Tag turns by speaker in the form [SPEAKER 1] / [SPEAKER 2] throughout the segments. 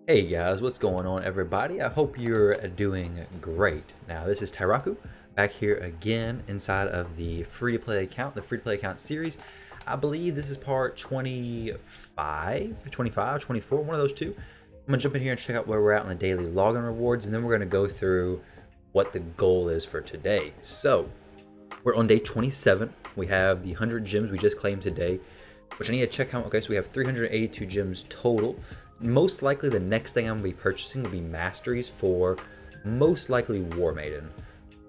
[SPEAKER 1] Hey guys, what's going on everybody? I hope you're doing great. Now this is Tyraku back here again inside of the free-to-play account, the free-to-play account series. I believe this is part 25, 25, 24, one of those two. I'm gonna jump in here and check out where we're at on the daily login rewards, and then we're gonna go through what the goal is for today. So we're on day 27. We have the 100 gems we just claimed today, which I need to check out. Okay, so we have 382 gems total. Most likely the next thing I'm going to be purchasing will be masteries for most likely War Maiden.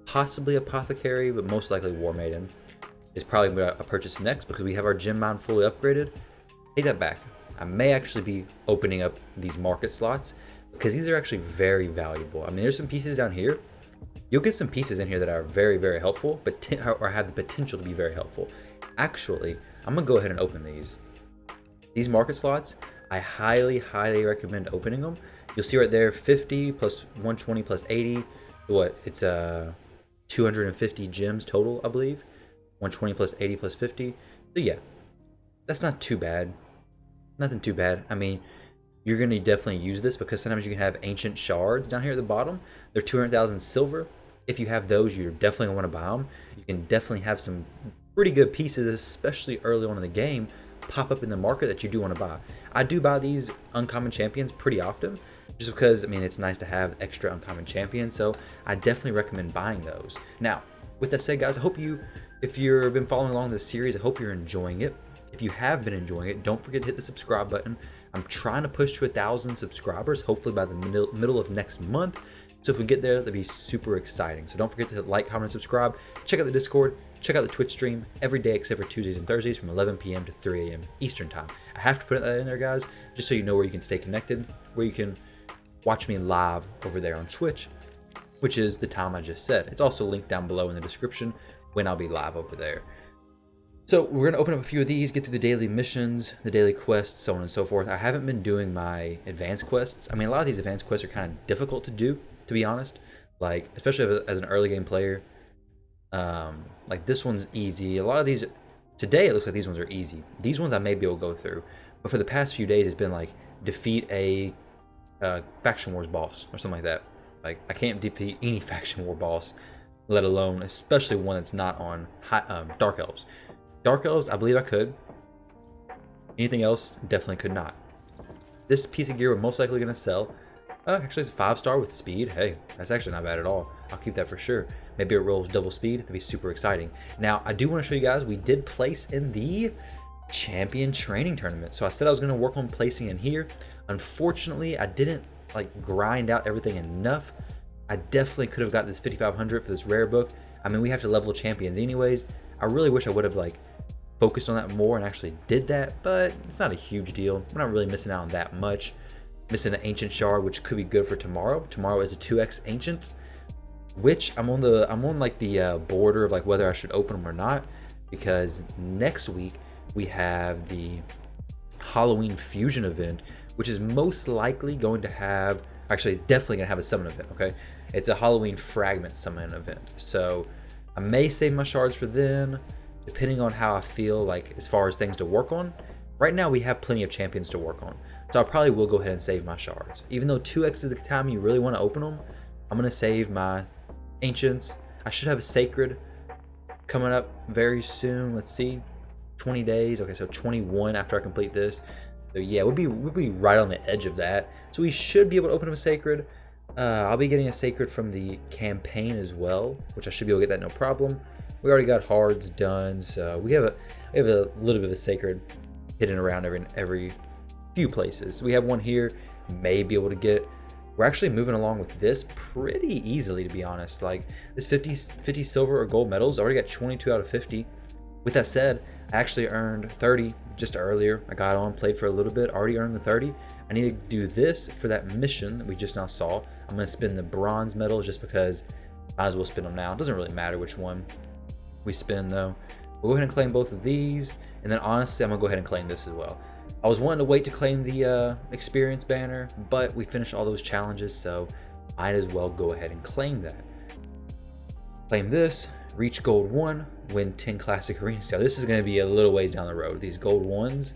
[SPEAKER 1] Possibly Apothecary, but most likely War Maiden is probably what I purchase next because we have our gem mine fully upgraded. Take that back. I may actually be opening up these market slots because these are actually very valuable. I mean, there's some pieces down here. You'll get some pieces in here that are very, very helpful, but or have the potential to be very helpful. Actually, I'm going to go ahead and open these. These market slots, I highly recommend opening them. You'll see right there 50 plus 120 plus 80. What? It's 250 gems total, I believe. 120 plus 80 plus 50. So yeah, that's not too bad. Nothing too bad. I mean, you're going to definitely use this because sometimes you can have ancient shards down here at the bottom. They're 200,000 silver. If you have those, you're definitely going to want to buy them. You can definitely have some pretty good pieces, especially early on in the game, pop up in the market that you do want to buy. I do buy these uncommon champions pretty often just because, I mean, it's nice to have extra uncommon champions, so I definitely recommend buying those. Now, with that said, guys, I hope you, if you've been following along this series, I hope you're enjoying it. If you have been enjoying it, don't forget to hit the subscribe button. I'm trying to push to 1,000 subscribers, hopefully by the middle of next month. So if we get there, that'd be super exciting. So don't forget to like, comment, and subscribe. Check out the Discord. Check out the Twitch stream every day except for Tuesdays and Thursdays from 11 p.m. to 3 a.m. Eastern time. I have to put that in there, guys, just so you know where you can stay connected, where you can watch me live over there on Twitch, which is the time I just said. It's also linked down below in the description when I'll be live over there. So we're going to open up a few of these, get through the daily missions, the daily quests, so on and so forth. I haven't been doing my advanced quests. I mean, a lot of these advanced quests are kind of difficult to do, to be honest. Like, especially as an early game player. Like this one's easy. A lot of these, today it looks like these ones are easy. These ones I may be able to go through. But for the past few days, it's been like, defeat a Faction Wars boss or something like that. Like, I can't defeat any Faction War boss, let alone, especially one that's not on Dark Elves. Dark Elves, I believe I could. Anything else, definitely could not. This piece of gear we're most likely going to sell. Actually, it's a 5-star with speed. Hey, that's actually not bad at all. I'll keep that for sure. Maybe it rolls double speed. That'd be super exciting. Now, I do want to show you guys, we did place in the champion training tournament. So I said I was going to work on placing in here. Unfortunately, I didn't like grind out everything enough. I definitely could have got this 5,500 for this rare book. I mean, we have to level champions anyways. I really wish I would have like focused on that more and actually did that, but it's not a huge deal. We're not really missing out on that much. Missing an ancient shard, which could be good for tomorrow. Tomorrow is a 2x ancient, which I'm on like the border of like whether I should open them or not, because next week we have the Halloween fusion event, which is most likely going to have, actually definitely gonna have a summon event. Okay, it's a Halloween fragment summon event, so I may save my shards for then, depending on how I feel like as far as things to work on. Right now we have plenty of champions to work on, so I probably will go ahead and save my shards. Even though 2x is the time you really want to open them, I'm going to save my ancients. I should have a sacred coming up very soon. Let's see, 20 days. Okay, so 21 after I complete this. So yeah, we'll be right on the edge of that. So we should be able to open up a sacred. I'll be getting a sacred from the campaign as well, which I should be able to get that no problem. We already got hards done, so we have a little bit of a sacred hidden around every few places. We have one here, may be able to get. We're actually moving along with this pretty easily, to be honest. Like this 50 silver or gold medals, I already got 22 out of 50. With that said, I actually earned 30 just earlier. I got on, played for a little bit, already earned the 30. I need to do this for that mission that we just now saw. I'm going to spin the bronze medals just because I might as well spin them now. It doesn't really matter which one we spin though. We'll go ahead and claim both of these, and then honestly I'm gonna go ahead and claim this as well. I was wanting to wait to claim the experience banner, but we finished all those challenges, so might as well go ahead and claim that. Claim this, reach gold 1, win 10 classic arenas. So this is going to be a little ways down the road. These gold 1s,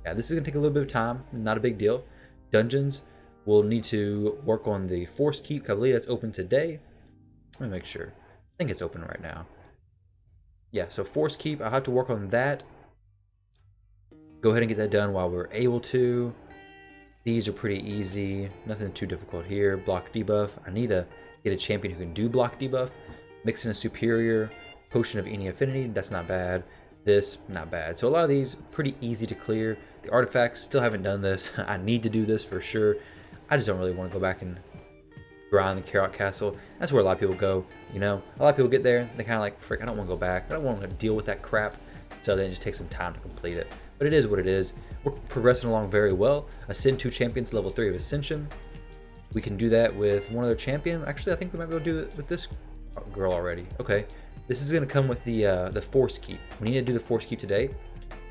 [SPEAKER 1] yeah, this is going to take a little bit of time, not a big deal. Dungeons, We'll need to work on the Force Keep. I believe that's open today. Let me make sure. I think it's open right now. Yeah, so Force Keep, I'll have to work on that. Go ahead and get that done while we're able to. These are pretty easy. Nothing too difficult here. Block debuff. I need to get a champion who can do block debuff. Mix in a superior. Potion of any affinity. That's not bad. This, not bad. So a lot of these, pretty easy to clear. The artifacts, still haven't done this. I need to do this for sure. I just don't really want to go back and grind the Kaerok Castle. That's where a lot of people go, you know? A lot of people get there, they kind of like, frick, I don't want to go back. I don't want to deal with that crap. So then it just takes some time to complete it. But it is what it is. We're progressing along very well. Ascend 2 champions, level 3 of Ascension. We can do that with one other champion. Actually, I think we might be able to do it with this girl already. Okay. This is going to come with the Force Keep. We need to do the Force Keep today.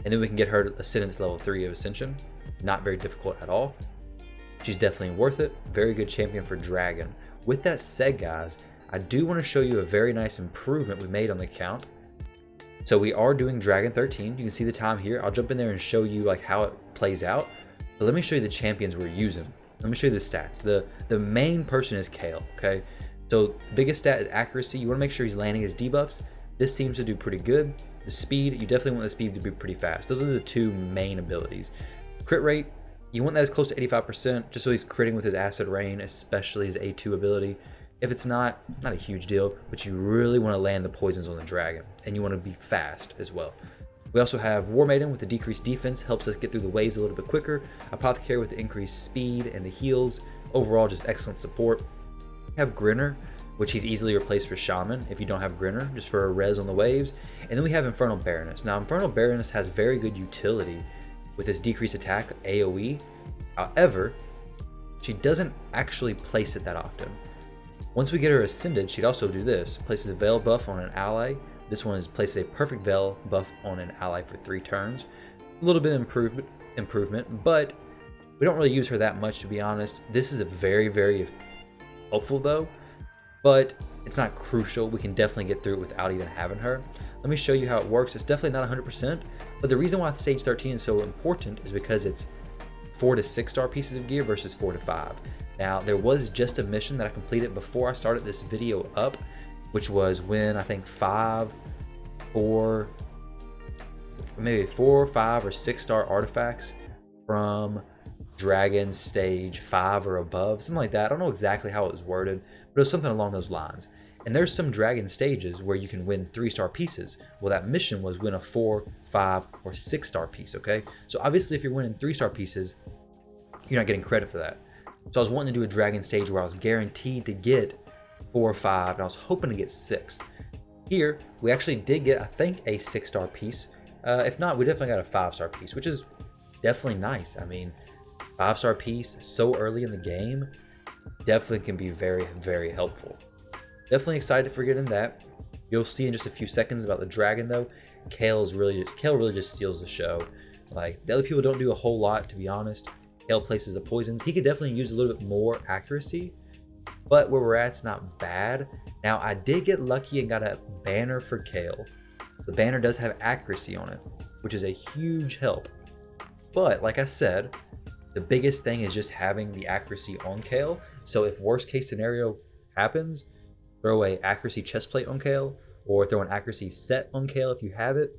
[SPEAKER 1] And then we can get her ascended to level 3 of Ascension. Not very difficult at all. She's definitely worth it. Very good champion for Dragon. With that said, guys, I do want to show you a very nice improvement we made on the account. So we are doing Dragon 13. You can see the time here. I'll jump in there and show you like how it plays out. But let me show you the champions we're using. Let me show you the stats. The main person is Kayle, okay? So the biggest stat is accuracy. You want to make sure he's landing his debuffs. This seems to do pretty good. The speed, you definitely want the speed to be pretty fast. Those are the two main abilities. Crit rate, you want that as close to 85%, just so he's critting with his Acid Rain, especially his A2 ability. If it's not a huge deal, but you really want to land the poisons on the dragon, and you want to be fast as well. We also have War Maiden with the decreased defense, helps us get through the waves a little bit quicker. Apothecary with the increased speed and the heals. Overall, just excellent support. We have Grinner, which he's easily replaced for Shaman if you don't have Grinner, just for a res on the waves. And then we have Infernal Baroness. Now, Infernal Baroness has very good utility with his decreased attack, AoE. However, she doesn't actually place it that often. Once we get her ascended, she'd also do this. Places a Veil buff on an ally. This one is places a Perfect Veil buff on an ally for 3 turns. A little bit of improvement, but we don't really use her that much, to be honest. This is a very, very helpful though, but it's not crucial. We can definitely get through it without even having her. Let me show you how it works. It's definitely not 100%, but the reason why stage 13 is so important is because it's 4 to 6 star pieces of gear versus 4 to 5. Now, there was just a mission that I completed before I started this video up, which was when I think 4, 5, or 6 star artifacts from Dragon stage 5 or above, something like that. I don't know exactly how it was worded, but it was something along those lines. And there's some Dragon stages where you can win 3-star pieces. Well, that mission was win a 4, 5, or 6 star piece, okay? So obviously if you're winning 3-star pieces, you're not getting credit for that. So I was wanting to do a Dragon stage where I was guaranteed to get 4 or 5, and I was hoping to get 6. Here, we actually did get, I think, a 6-star piece. If not, we definitely got a 5-star piece, which is definitely nice. I mean, 5-star piece so early in the game definitely can be very, very helpful. Definitely excited for getting that. You'll see in just a few seconds about the dragon though. Kayle really just steals the show. Like, the other people don't do a whole lot, to be honest. Kayle places the poisons. He could definitely use a little bit more accuracy, but where we're at, it's not bad. Now, I did get lucky and got a banner for Kayle. The banner does have accuracy on it, which is a huge help. But like I said, the biggest thing is just having the accuracy on Kayle. So if worst case scenario happens, throw a accuracy chest plate on Kayle, or throw an accuracy set on Kayle if you have it.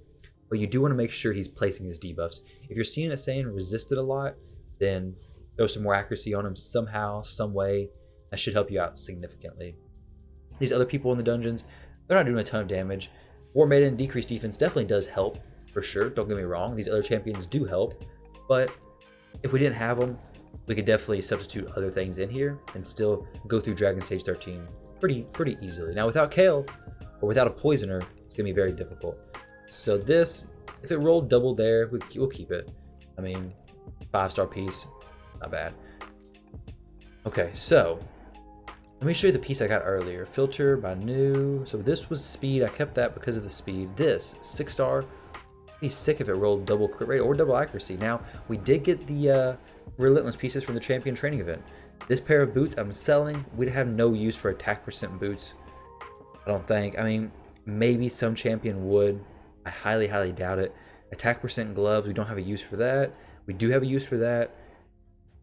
[SPEAKER 1] But you do want to make sure he's placing his debuffs. If you're seeing it saying resisted a lot, then throw some more accuracy on him somehow, some way. That should help you out significantly. These other people in the dungeons, they're not doing a ton of damage. War Maiden decreased defense definitely does help, for sure. Don't get me wrong. These other champions do help. But if we didn't have them, we could definitely substitute other things in here and still go through Dragon Stage 13 pretty easily. Now, without Kayle, or without a Poisoner, it's going to be very difficult. So this, if it rolled double there, we'll keep it. I mean, 5-star piece, not bad. Okay, so let me show you the piece I got earlier. Filter by new. So this was speed. I kept that because of the speed. This 6-star. Be sick if it rolled double crit rate or double accuracy. Now, we did get the Relentless pieces from the champion training event. This pair of boots I'm selling. We'd have no use for attack percent boots, I don't think. I mean, maybe some champion would. I highly doubt it. Attack percent gloves, we don't have a use for that. We do have a use for that.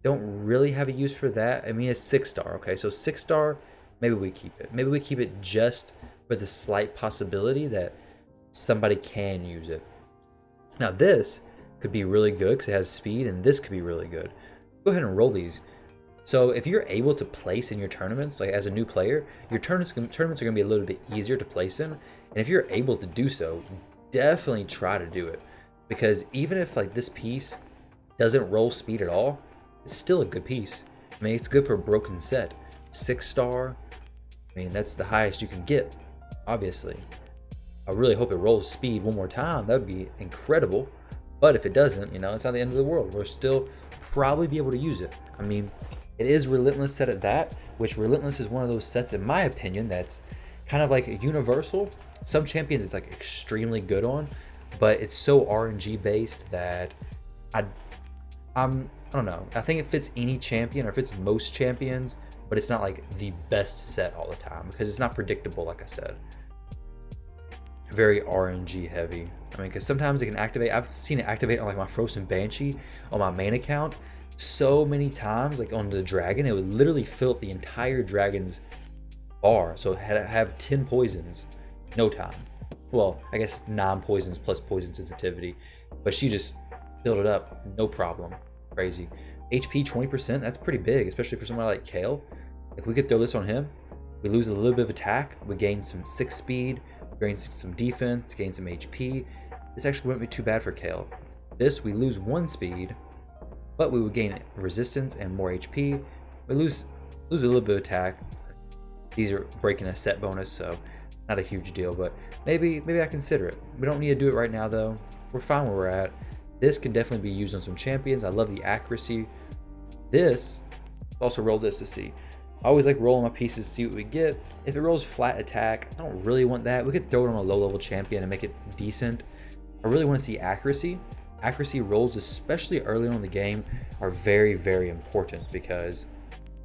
[SPEAKER 1] Don't really have a use for that. I mean, it's 6-star, okay? So 6-star, maybe we keep it. Maybe we keep it just for the slight possibility that somebody can use it. Now this could be really good because it has speed, and this could be really good. Go ahead and roll these. So if you're able to place in your tournaments, like as a new player, your tournaments are going to be a little bit easier to place in. And if you're able to do so, definitely try to do it. Because even if like this piece doesn't roll speed at all, it's still a good piece. I mean, it's good for a broken set. 6-star, I mean, that's the highest you can get, obviously. I really hope it rolls speed one more time. That would be incredible. But if it doesn't, you know, it's not the end of the world. We'll still probably be able to use it. I mean, it is Relentless set at that, which Relentless is one of those sets, in my opinion, that's kind of like a universal. Some champions it's like extremely good on, but it's so RNG based that I don't know. I think it fits any champion or fits most champions, but it's not like the best set all the time because it's not predictable, like I said. Very RNG heavy. I mean, because sometimes it can activate. I've seen it activate on like my Frozen Banshee on my main account so many times, like on the dragon, it would literally fill up the entire dragon's bar. So it had to have 10 poisons, no time. Well, I guess 9 poisons plus poison sensitivity, but she just filled it up, no problem. Crazy. HP 20%, that's pretty big, especially for somebody like Kayle. If we could throw this on him, we lose a little bit of attack, we gain some 6 speed, gain some defense, gain some HP. This actually wouldn't be too bad for Kayle. This, we lose 1 speed, but we would gain resistance and more HP. We lose a little bit of attack. These are breaking a set bonus, so not a huge deal, but maybe I consider it. We don't need to do it right now though. We're fine where we're at. This can definitely be used on some champions. I love the accuracy. This, also roll this to see. I always like rolling my pieces to see what we get. If it rolls flat attack, I don't really want that. We could throw it on a low level champion and make it decent. I really want to see accuracy. Accuracy rolls, especially early on in the game, are very, very important because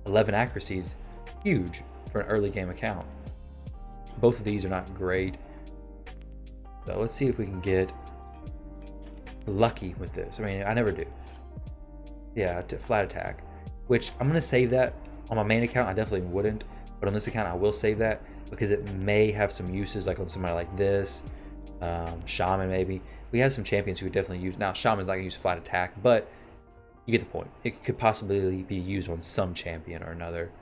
[SPEAKER 1] 11 accuracy is huge for an early game account. Both of these are not great. So let's see if we can get lucky with this. I mean, I never do. Yeah, flat attack, which I'm going to save that. On my main account, I definitely wouldn't, but on this account, I will save that because it may have some uses, like on somebody like this, Shaman maybe. We have some champions who would definitely use. Now, Shaman's not going to use flat attack, but you get the point. It could possibly be used on some champion or another.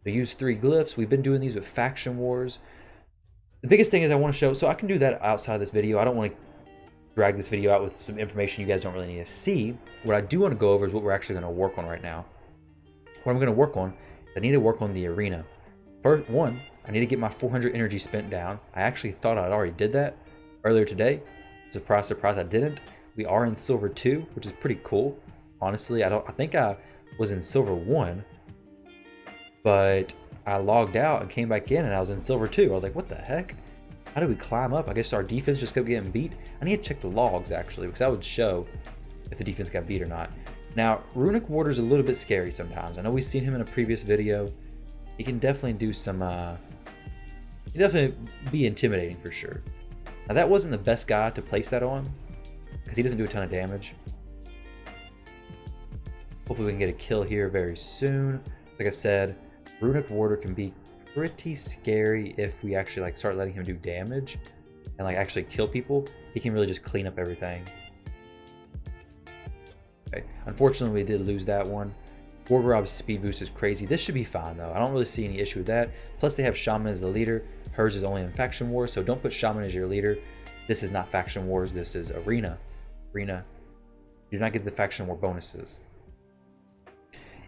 [SPEAKER 1] We use 3 glyphs. We've been doing these with Faction Wars. The biggest thing is I want to show, so I can do that outside of this video. I don't want to drag this video out with some information you guys don't really need to see. What I do want to go over is what we're actually going to work on right now. What I'm going to work on, I need to work on the arena. First, one, I need to get my 400 energy spent down. I actually thought I'd already did that earlier today. Surprise, surprise, I didn't. We are in Silver 2, which is pretty cool. Honestly, I think I was in Silver 1, but I logged out and came back in and I was in Silver 2. I was like, what the heck? How did we climb up? I guess our defense just kept getting beat. I need to check the logs actually, because that would show if the defense got beat or not. Now, Runic Warder's a little bit scary sometimes. I know we've seen him in a previous video. He can definitely do some, he definitely be intimidating for sure. Now, that wasn't the best guy to place that on, because he doesn't do a ton of damage. Hopefully we can get a kill here very soon. Like I said, Runic Warder can be pretty scary if we actually like start letting him do damage and like actually kill people. He can really just clean up everything. Okay. Unfortunately, we did lose that one. Gorgorob's speed boost is crazy. This should be fine though. I don't really see any issue with that. Plus they have Shaman as the leader. Hers is only in Faction Wars, so don't put Shaman as your leader. This is not Faction Wars, this is Arena. Arena. You do not get the Faction War bonuses.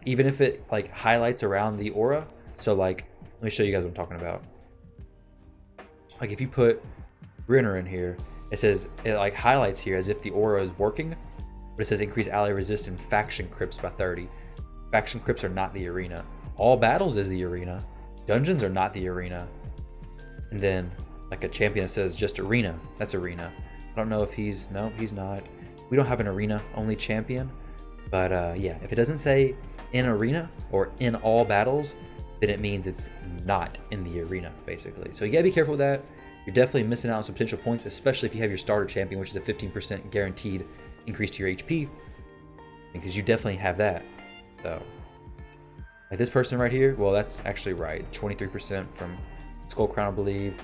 [SPEAKER 1] Even if it like highlights around the aura. So like, let me show you guys what I'm talking about. Like if you put Grinner in here, it says, it like highlights here as if the aura is working, but it says increase ally resistance faction crypts by 30. Faction crypts are not the arena. All battles is the arena. Dungeons are not the arena. And then like a champion that says just arena, that's arena. I don't know if he's, no, he's not. We don't have an arena only champion, but yeah, if it doesn't say in arena or in all battles, then it means it's not in the arena, basically. So you gotta be careful with that. You're definitely missing out on some potential points, especially if you have your starter champion, which is a 15% guaranteed increase to your HP, because you definitely have that. So, like this person right here, well, that's actually right. 23% from Skull Crown, I believe.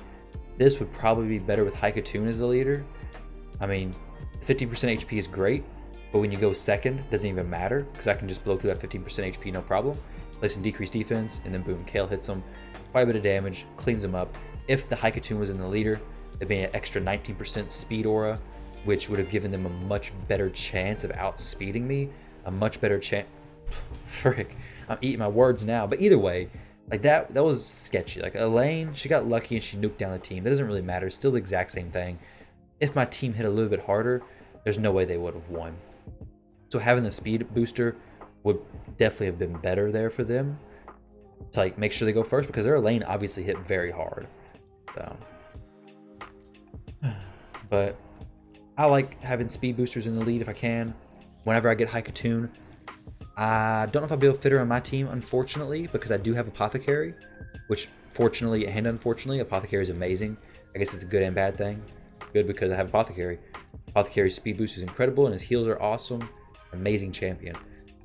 [SPEAKER 1] This would probably be better with Haikatoon as the leader. I mean, 50% HP is great, but when you go second, it doesn't even matter because I can just blow through that 15% HP, no problem. Play some decreased defense, and then boom, Kale hits him. Quite a bit of damage, cleans him up. If the Haikatoon was in the leader, it'd be an extra 19% speed aura, which would have given them a much better chance of outspeeding me. A much better chance. Frick, I'm eating my words now. But either way, like that was sketchy. Like Elaine, she got lucky and she nuked down the team. That doesn't really matter. It's still the exact same thing. If my team hit a little bit harder, there's no way they would have won. So having the speed booster would definitely have been better there for them to like make sure they go first, because their lane obviously hit very hard. So, but I like having speed boosters in the lead if I can. Whenever I get Haikatoon, I don't know if I'll be able to fit her on my team, unfortunately, because I do have Apothecary, which fortunately and unfortunately, Apothecary is amazing. I guess it's a good and bad thing. Good because I have Apothecary. Apothecary's speed boost is incredible and his heals are awesome. Amazing champion.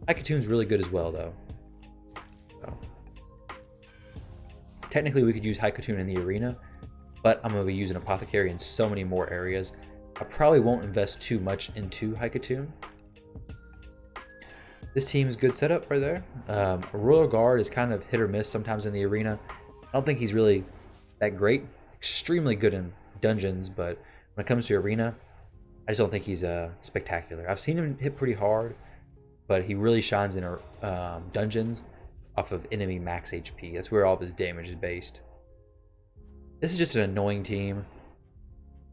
[SPEAKER 1] Haikatoon's really good as well, though. So, technically, we could use Haikatoon in the arena, but I'm going to be using Apothecary in so many more areas. I probably won't invest too much into Haikatoon. This team's good setup right there. Royal Guard is kind of hit or miss sometimes in the arena. I don't think he's really that great. Extremely good in dungeons, but when it comes to arena, I just don't think he's spectacular. I've seen him hit pretty hard, but he really shines in dungeons off of enemy max HP. That's where all of his damage is based. This is just an annoying team.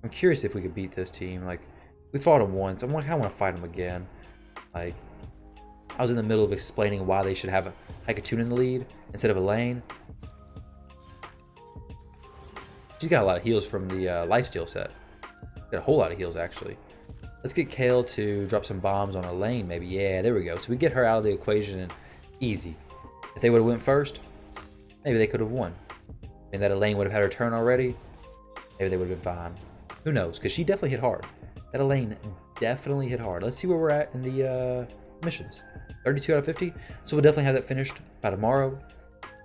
[SPEAKER 1] I'm curious if we could beat this team. Like, we fought him once. I kind of want to fight him again. Like, I was in the middle of explaining why they should have a Haikatoon in the lead instead of Elaine. She's got a lot of heals from the lifesteal set. Got a whole lot of heals, actually. Let's get Kale to drop some bombs on Elaine, maybe. Yeah, there we go. So we get her out of the equation and easy. If they would have went first, maybe they could have won. And that Elaine would have had her turn already, maybe they would have been fine. Who knows? Because she definitely hit hard. That Elaine definitely hit hard. Let's see where we're at in the missions. 32 out of 50. So we'll definitely have that finished by tomorrow.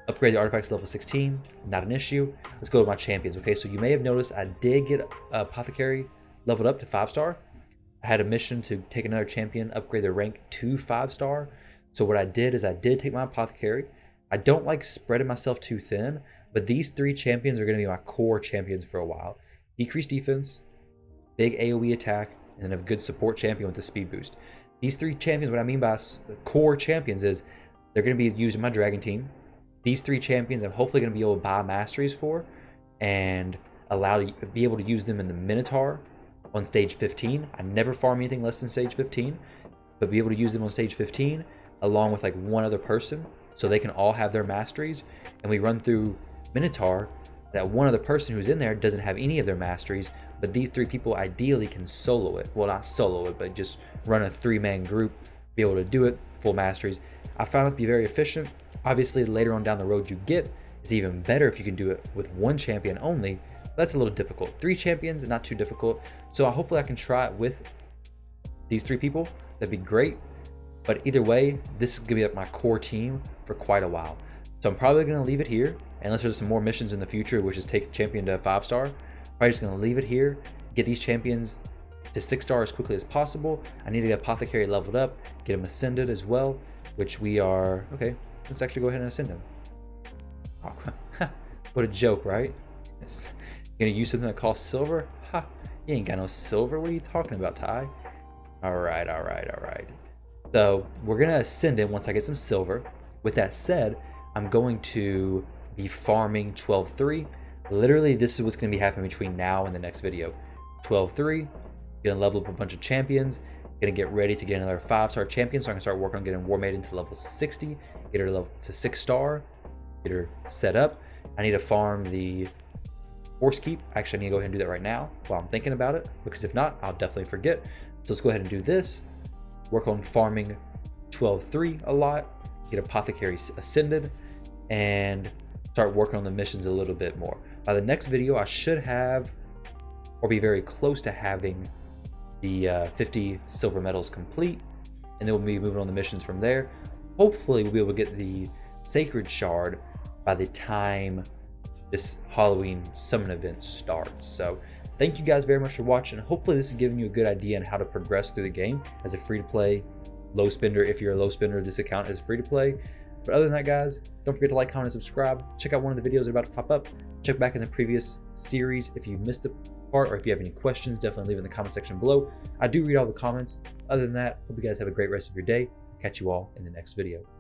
[SPEAKER 1] Upgrade the artifacts to level 16. Not an issue. Let's go to my champions. Okay, so you may have noticed I did get Apothecary leveled up to 5-star. I had a mission to take another champion, upgrade their rank to 5-star. So what I did is I did take my Apothecary. I don't like spreading myself too thin, but these 3 champions are going to be my core champions for a while. Decreased defense, big AoE attack, and then a good support champion with a speed boost. These 3 champions, what I mean by core champions is they're going to be used in my dragon team. These 3 champions I'm hopefully going to be able to buy masteries for and be able to use them in the Minotaur on stage 15. I never farm anything less than stage 15, but be able to use them on stage 15 along with like one other person so they can all have their masteries. And we run through Minotaur. That one other person who's in there doesn't have any of their masteries, but these 3 people ideally can solo it. Well, not solo it, but just run a 3-man group, be able to do it, full masteries. I found it to be very efficient. Obviously, later on down the road you get, it's even better if you can do it with 1 champion only. That's a little difficult. 3 champions, not too difficult. So hopefully I can try it with these 3 people. That'd be great. But either way, this is gonna be my core team for quite a while. So I'm probably gonna leave it here, unless there's some more missions in the future, which is take champion to 5-star. Probably just gonna leave it here, get these champions to 6-star as quickly as possible. I need to get Apothecary leveled up, get him ascended as well, which we are. Okay, let's actually go ahead and ascend him. Oh, what a joke, right? Yes. Gonna use something that costs silver? Ha! You ain't got no silver. What are you talking about, Ty? Alright. So we're gonna ascend him once I get some silver. With that said, I'm going to be farming 12-3. Literally, this is what's going to be happening between now and the next video. 12-3, gonna level up a bunch of champions, gonna get ready to get another 5-star champion, so I can start working on getting War Maiden to level 60, get her level to 6-star, get her set up. I need to farm the Force Keep. Actually, I need to go ahead and do that right now while I'm thinking about it, because if not, I'll definitely forget. So let's go ahead and do this. Work on farming 12-3 a lot, get Apothecary ascended, and start working on the missions a little bit more. By the next video, I should have, or be very close to having, the 50 silver medals complete, and then we'll be moving on the missions from there. hopefully we'll be able to get the Sacred Shard by the time this Halloween summon event starts. So thank you guys very much for watching. Hopefully this is giving you a good idea on how to progress through the game as a free-to-play low spender. If you're a low spender, this account is free to play. But other than that, guys, don't forget to like, comment, and subscribe. Check out one of the videos that are about to pop up. Check back in the previous series if you missed a part, or if you have any questions, definitely leave it in the comment section below. I do read all the comments. Other than that, hope you guys have a great rest of your day. Catch you all in the next video.